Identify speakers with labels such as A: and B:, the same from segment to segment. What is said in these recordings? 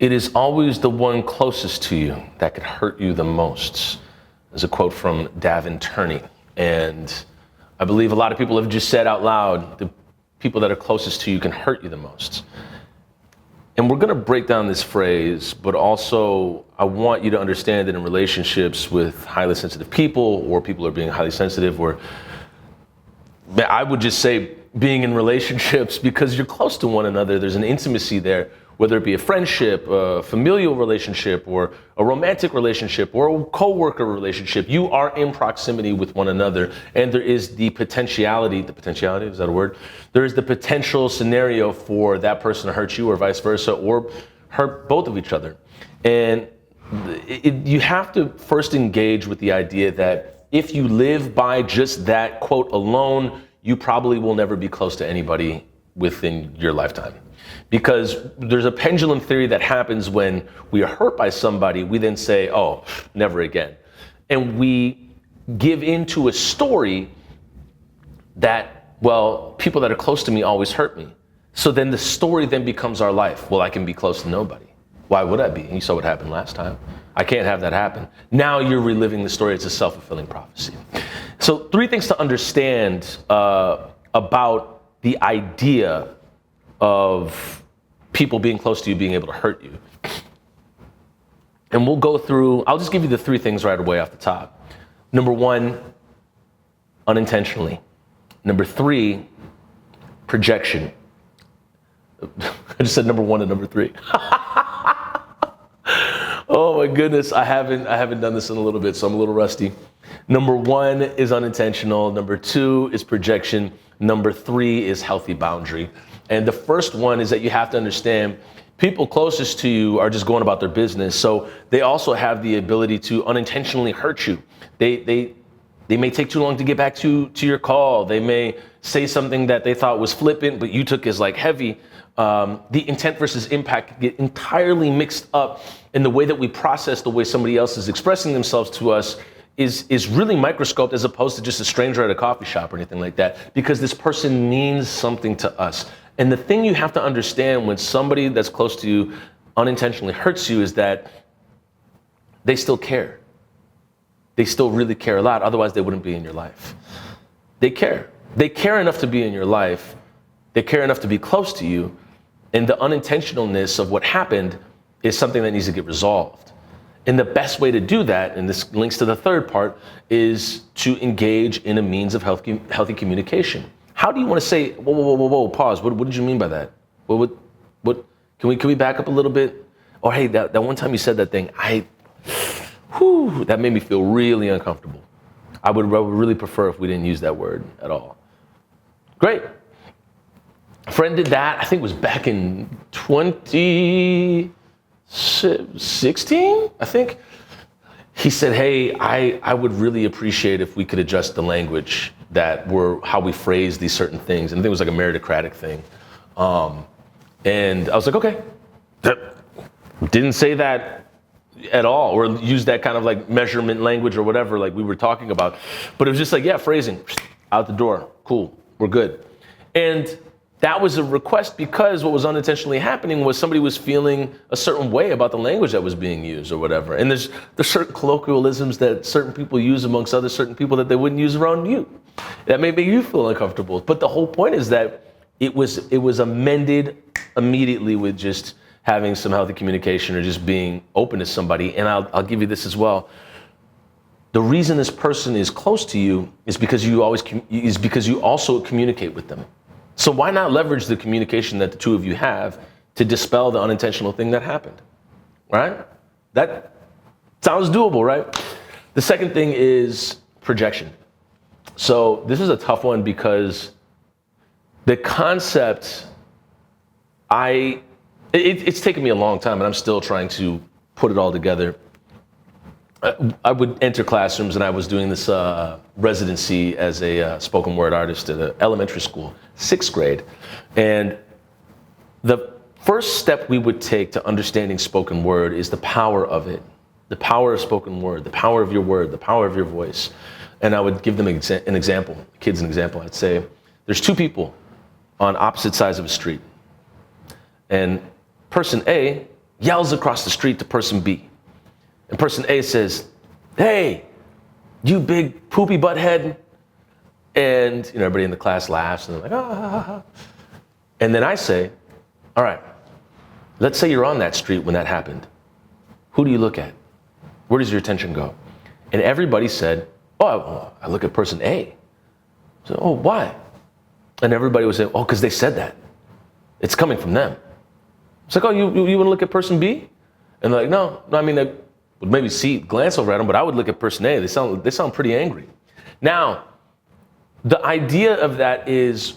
A: it is always the one closest to you that could hurt you the most. There's a quote from Davin Turney. And I believe a lot of people have just said out loud, the people that are closest to you can hurt you the most. And we're gonna break down this phrase, but also I want you to understand that in relationships with highly sensitive people, or people who are being highly sensitive, or I would just say being in relationships because you're close to one another, there's an intimacy there, whether it be a friendship, a familial relationship, or a romantic relationship, or a co-worker relationship. You are in proximity with one another, and there is the potentiality, is that a word? There is the potential scenario for that person to hurt you, or vice versa, or hurt both of each other. And you have to first engage with the idea that if you live by just that quote alone, you probably will never be close to anybody within your lifetime. Because there's a pendulum theory that happens when we are hurt by somebody, we then say, oh, never again. And we give into a story that, well, people that are close to me always hurt me. So then the story then becomes our life. Well, I can be close to nobody. Why would I be? And you saw what happened last time. I can't have that happen. Now you're reliving the story. It's a self-fulfilling prophecy. So 3 things to understand about the idea of people being close to you being able to hurt you. And we'll go through, I'll just give you the 3 things right away off the top. Number 1, unintentionally. Number 3, projection. I just said number 1 and number 3. Oh my goodness, I haven't done this in a little bit, so I'm a little rusty. Number 1 is unintentional. Number 2 is projection. Number 3 is healthy boundary. And the first one is that you have to understand people closest to you are just going about their business. So they also have the ability to unintentionally hurt you. They may take too long to get back to your call. They may say something that they thought was flippant, but you took as like heavy. The intent versus impact get entirely mixed up in the way that we process the way somebody else is expressing themselves to us is really microscoped as opposed to just a stranger at a coffee shop or anything like that, because this person means something to us. And the thing you have to understand when somebody that's close to you unintentionally hurts you is that they still care. They still really care a lot, otherwise they wouldn't be in your life. They care. They care enough to be in your life. They care enough to be close to you. And the unintentionalness of what happened is something that needs to get resolved. And the best way to do that, and this links to the third part, is to engage in a means of healthy communication. How do you want to say, whoa, pause, what did you mean by that? What, can we back up a little bit? Or hey, that one time you said that thing, that made me feel really uncomfortable. I would really prefer if we didn't use that word at all. Great. A friend did that, I think it was back in 2016, I think. He said, hey, I would really appreciate if we could adjust the language that how we phrase these certain things. And I think it was like a meritocratic thing. And I was like, okay. Didn't say that at all, or use that kind of like measurement language or whatever, like we were talking about. But it was just like, yeah, phrasing, out the door, cool, we're good. And that was a request because what was unintentionally happening was somebody was feeling a certain way about the language that was being used or whatever. And there's certain colloquialisms that certain people use amongst other certain people that they wouldn't use around you. That may make you feel uncomfortable. But the whole point is that it was amended immediately with just having some healthy communication or just being open to somebody. And I'll give you this as well. The reason this person is close to you is because you also communicate with them. So why not leverage the communication that the two of you have to dispel the unintentional thing that happened, right? That sounds doable, right? The second thing is projection. So this is a tough one because the concept, it's taken me a long time and I'm still trying to put it all together. I would enter classrooms and I was doing this residency as a spoken word artist at an elementary school, 6th grade. And the first step we would take to understanding spoken word is the power of it, the power of spoken word, the power of your word, the power of your voice. And I would give them an example, kids an example. I'd say, there's 2 people on opposite sides of a street. And person A yells across the street to person B. And person A says, "Hey, you big poopy butthead." And everybody in the class laughs and they're like, "Ah." And then I say, "All right, let's say you're on that street when that happened. Who do you look at? Where does your attention go?" And everybody said, "Oh, I look at person A." So, "Oh, why?" And everybody would say, "Oh, because they said that. It's coming from them." It's like, "Oh, you want to look at person B?" And they're like, no, I mean, I would maybe glance over at them, but I would look at person A. They sound pretty angry. Now, the idea of that is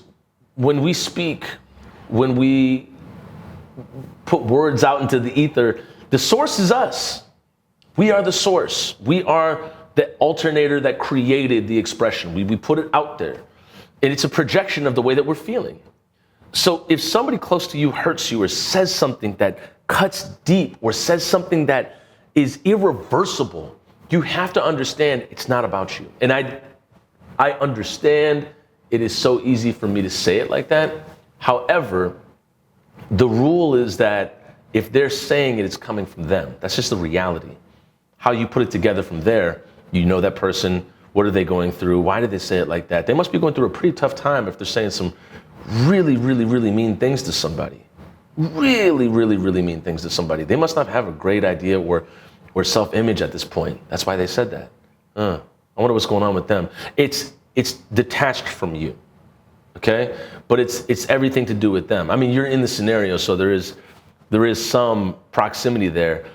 A: when we speak, when we put words out into the ether, the source is us. We are the source. We are the alternator that created the expression. We put it out there. And it's a projection of the way that we're feeling. So if somebody close to you hurts you or says something that cuts deep or says something that is irreversible, you have to understand it's not about you. And I understand it is so easy for me to say it like that. However, the rule is that if they're saying it, it's coming from them. That's just the reality. How you put it together from there, you know that person, what are they going through? Why did they say it like that? They must be going through a pretty tough time if they're saying some really, really, really mean things to somebody. Really, really, really mean things to somebody. They must not have a great idea or self-image at this point. That's why they said that. I wonder what's going on with them. It's detached from you, okay? But it's everything to do with them. I mean, you're in the scenario, so there is some proximity there,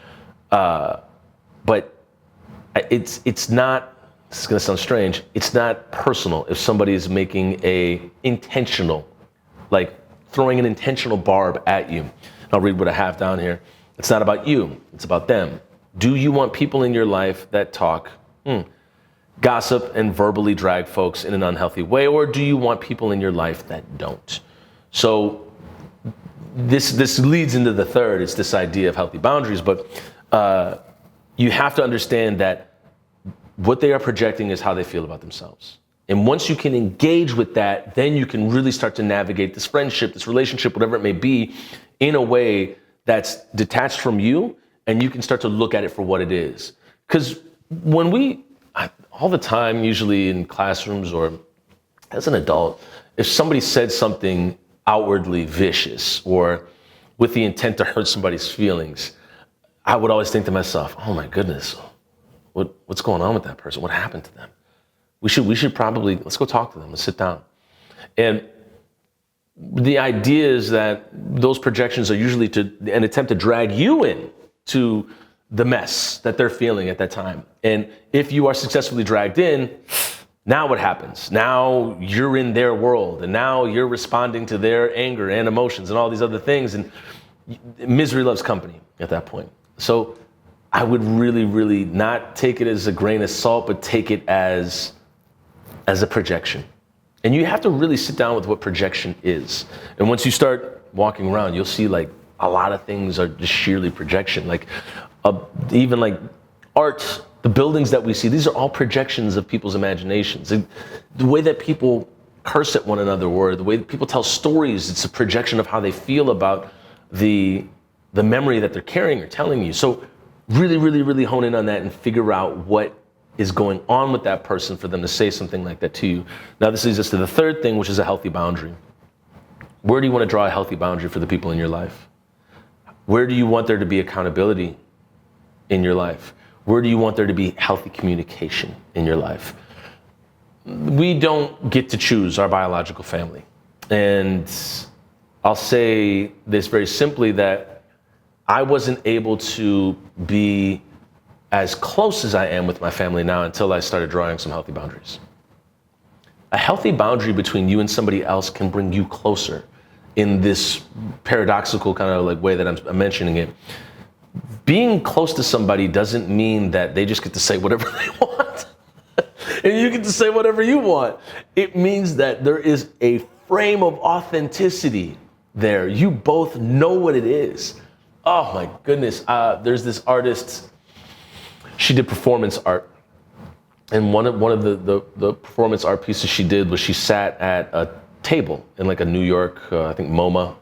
A: but it's not. This is going to sound strange. It's not personal if somebody is making a intentional, like throwing an intentional barb at you. I'll read what I have down here. It's not about you. It's about them. Do you want people in your life that talk, gossip, and verbally drag folks in an unhealthy way, or do you want people in your life that don't? So this leads into the third. It's this idea of healthy boundaries, but you have to understand that what they are projecting is how they feel about themselves. And once you can engage with that, then you can really start to navigate this friendship, this relationship, whatever it may be, in a way that's detached from you, and you can start to look at it for what it is. Because all the time, usually in classrooms or as an adult, if somebody said something outwardly vicious or with the intent to hurt somebody's feelings, I would always think to myself, oh my goodness, what's going on with that person? What happened to them? We should probably, let's go talk to them, let's sit down. And the idea is that those projections are usually an attempt to drag you in to the mess that they're feeling at that time. And if you are successfully dragged in, now what happens? Now you're in their world, and now you're responding to their anger and emotions and all these other things, and misery loves company at that point. So I would really, really not take it as a grain of salt, but take it as a projection. And you have to really sit down with what projection is. And once you start walking around, you'll see like a lot of things are just sheerly projection. Like even like art, the buildings that we see, these are all projections of people's imaginations. The way that people curse at one another, or the way that people tell stories, it's a projection of how they feel about the memory that they're carrying or telling you. So really, really, really hone in on that and figure out what is going on with that person for them to say something like that to you. Now, this leads us to the third thing, which is a healthy boundary. Where do you want to draw a healthy boundary for the people in your life? Where do you want there to be accountability in your life? Where do you want there to be healthy communication in your life? We don't get to choose our biological family. And I'll say this very simply, that I wasn't able to be as close as I am with my family now until I started drawing some healthy boundaries. A healthy boundary between you and somebody else can bring you closer in this paradoxical kind of like way that I'm mentioning it. Being close to somebody doesn't mean that they just get to say whatever they want and you get to say whatever you want. It means that there is a frame of authenticity there. You both know what it is. Oh my goodness. There's this artist, she did performance art. And one of the performance art pieces she did was she sat at a table in like a New York, I think MoMA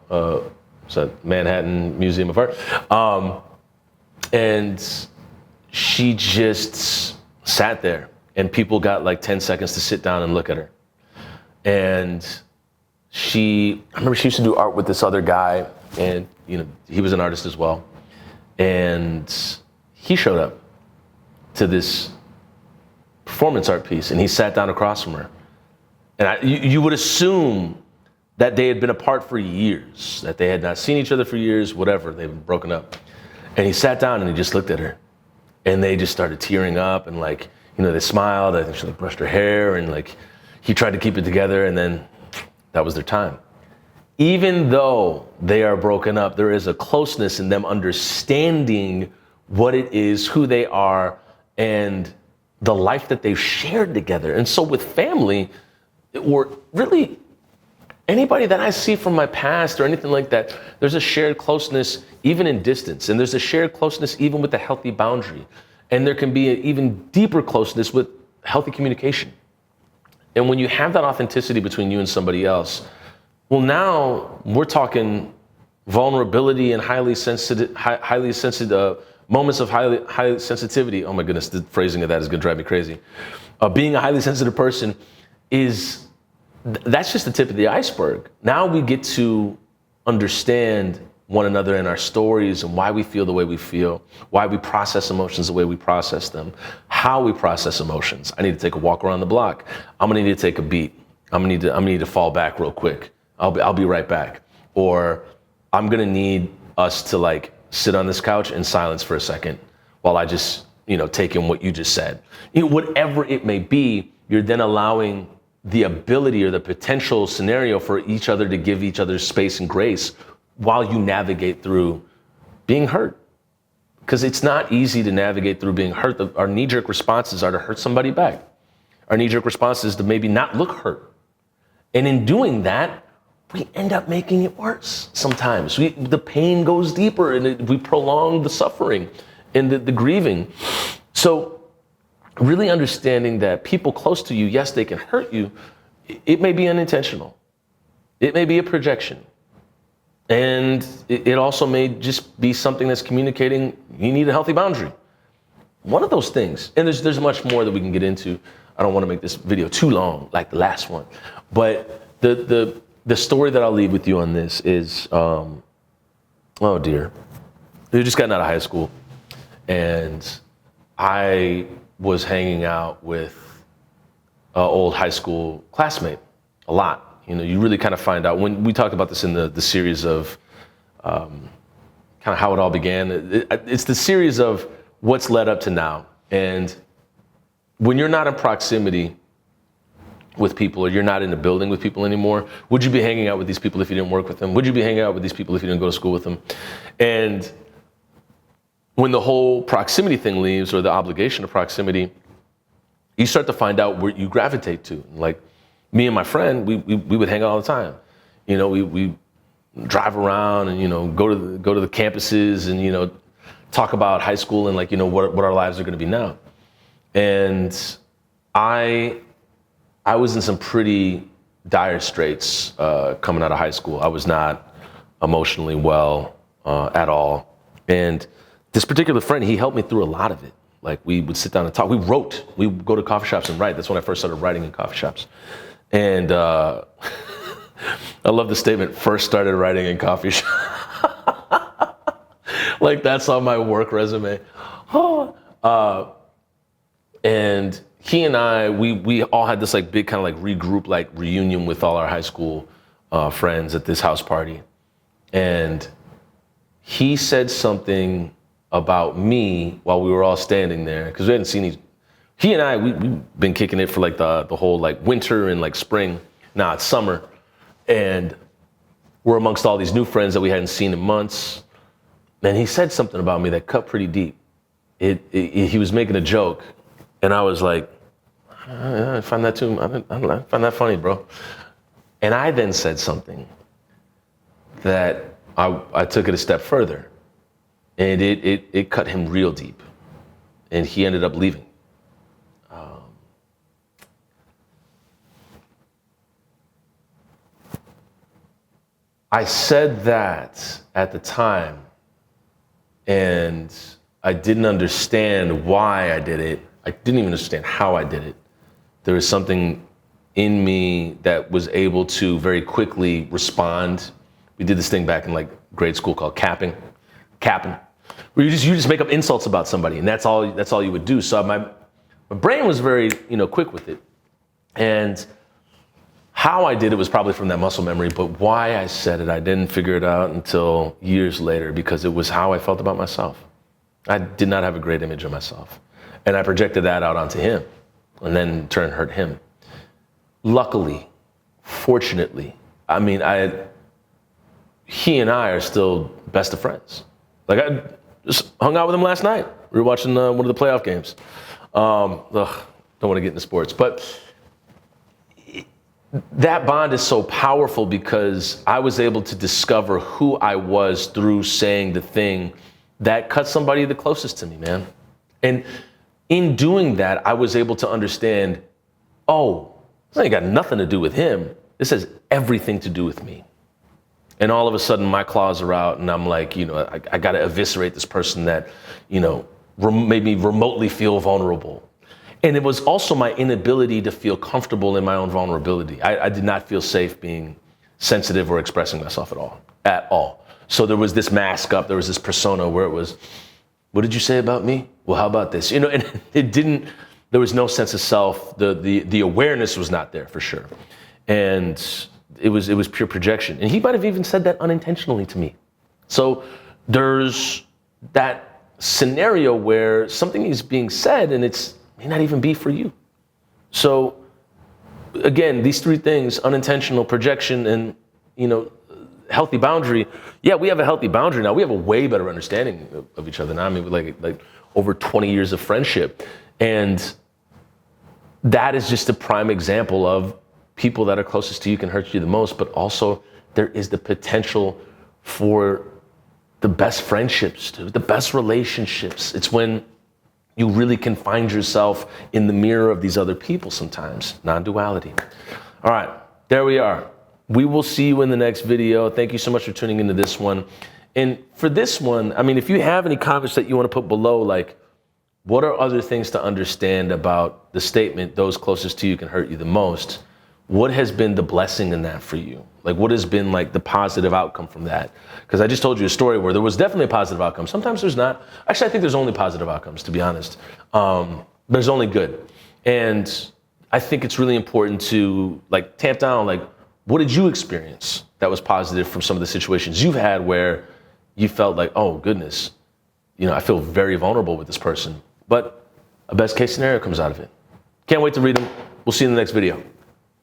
A: It's at Manhattan Museum of Art. And she just sat there, and people got like 10 seconds to sit down and look at her. And I remember she used to do art with this other guy, and he was an artist as well. And he showed up to this performance art piece, and he sat down across from her. And you would assume that they had been apart for years, that they had not seen each other for years, whatever, they've been broken up. And he sat down and he just looked at her, and they just started tearing up, and they smiled. I think she brushed her hair, and he tried to keep it together, and then that was their time. Even though they are broken up, there is a closeness in them understanding what it is, who they are, and the life that they've shared together. And so with family, or really anybody that I see from my past or anything like that, there's a shared closeness even in distance, and there's a shared closeness even with a healthy boundary. And there can be an even deeper closeness with healthy communication. And when you have that authenticity between you and somebody else, well, now we're talking vulnerability and highly sensitive moments of high sensitivity. Oh my goodness, the phrasing of that is gonna drive me crazy. Being a highly sensitive person that's just the tip of the iceberg. Now we get to understand one another and our stories, and why we feel the way we feel, why we process emotions the way we process them, how we process emotions. I need to take a walk around the block. I'm gonna need to take a beat. I'm gonna need to fall back real quick. I'll be right back. Or I'm gonna need us to sit on this couch in silence for a second while I just, take in what you just said. Whatever it may be, you're then allowing the ability or the potential scenario for each other to give each other space and grace while you navigate through being hurt. Because it's not easy to navigate through being hurt. Our knee-jerk responses are to hurt somebody back. Our knee-jerk response is to maybe not look hurt. And in doing that, we end up making it worse sometimes. The pain goes deeper, and we prolong the suffering and the grieving. So really understanding that people close to you, yes, they can hurt you. It may be unintentional. It may be a projection. And it also may just be something that's communicating you need a healthy boundary. One of those things, and there's much more that we can get into. I don't want to make this video too long like the last one, but the story that I'll leave with you on this is, oh dear, we just gotten out of high school, and I was hanging out with an old high school classmate a lot. You really kind of find out, when we talked about this in the series of kind of how it all began. It's the series of what's led up to now. And when you're not in proximity with people, or you're not in a building with people anymore, would you be hanging out with these people if you didn't work with them? Would you be hanging out with these people if you didn't go to school with them? And when the whole proximity thing leaves, or the obligation of proximity, you start to find out where you gravitate to. Like me and my friend, we would hang out all the time. We drive around and go to the campuses and talk about high school and what our lives are going to be now. And I was in some pretty dire straits coming out of high school. I was not emotionally well at all. And this particular friend, he helped me through a lot of it. We would sit down and talk. We would go to coffee shops and write. That's when I first started writing in coffee shops. And I love the statement, first started writing in coffee shops. That's on my work resume. And he and I, we all had this big kind of regroup, reunion with all our high school friends at this house party. And he said something about me while we were all standing there, because we hadn't seen he and I, we've been kicking it for the whole winter and spring. Now it's summer, and we're amongst all these new friends that we hadn't seen in months. And he said something about me that cut pretty deep. He was making a joke, and I was like, I find that too, I find that funny, bro. And I then said something that I took it a step further, and it cut him real deep, and he ended up leaving. I said that at the time, and I didn't understand why I did it. I didn't even understand how I did it. There was something in me that was able to very quickly respond. We did this thing back in like grade school called capping, where you just make up insults about somebody, and that's all you would do. So my brain was very quick with it, and how I did it was probably from that muscle memory, but why I said it, I didn't figure it out until years later, because it was how I felt about myself. I did not have a great image of myself, and I projected that out onto him, and then in turn hurt him. Luckily, fortunately, he and I are still best of friends. Like, I just hung out with him last night. We were watching one of the playoff games. Don't want to get into sports, but that bond is so powerful because I was able to discover who I was through saying the thing that cut somebody the closest to me, man. And in doing that, I was able to understand, oh, this ain't got nothing to do with him. This has everything to do with me. And all of a sudden my claws are out and I'm like, I got to eviscerate this person that, made me remotely feel vulnerable. And it was also my inability to feel comfortable in my own vulnerability. I did not feel safe being sensitive or expressing myself at all. So there was this mask up, there was this persona where it was, what did you say about me? Well, how about this? And there was no sense of self. The awareness was not there for sure. And it was pure projection. And he might have even said that unintentionally to me. So there's that scenario where something is being said and it may not even be for you. So again, these three things: unintentional, projection, and healthy boundary. Yeah, we have a healthy boundary now. We have a way better understanding of each other now. I mean, like over 20 years of friendship. And that is just a prime example of people that are closest to you can hurt you the most, but also there is the potential for the best friendships, the best relationships. It's when you really can find yourself in the mirror of these other people sometimes. Non-duality. All right, there we are. We will see you in the next video. Thank you so much for tuning into this one. And for this one, if you have any comments that you want to put below, like, what are other things to understand about the statement, those closest to you can hurt you the most? What has been the blessing in that for you? Like, what has been like the positive outcome from that? Because I just told you a story where there was definitely a positive outcome. Sometimes there's not. Actually, I think there's only positive outcomes, to be honest. There's only good. And I think it's really important to tamp down, what did you experience that was positive from some of the situations you've had where you felt like, oh goodness, I feel very vulnerable with this person, but a best case scenario comes out of it. Can't wait to read them. We'll see you in the next video.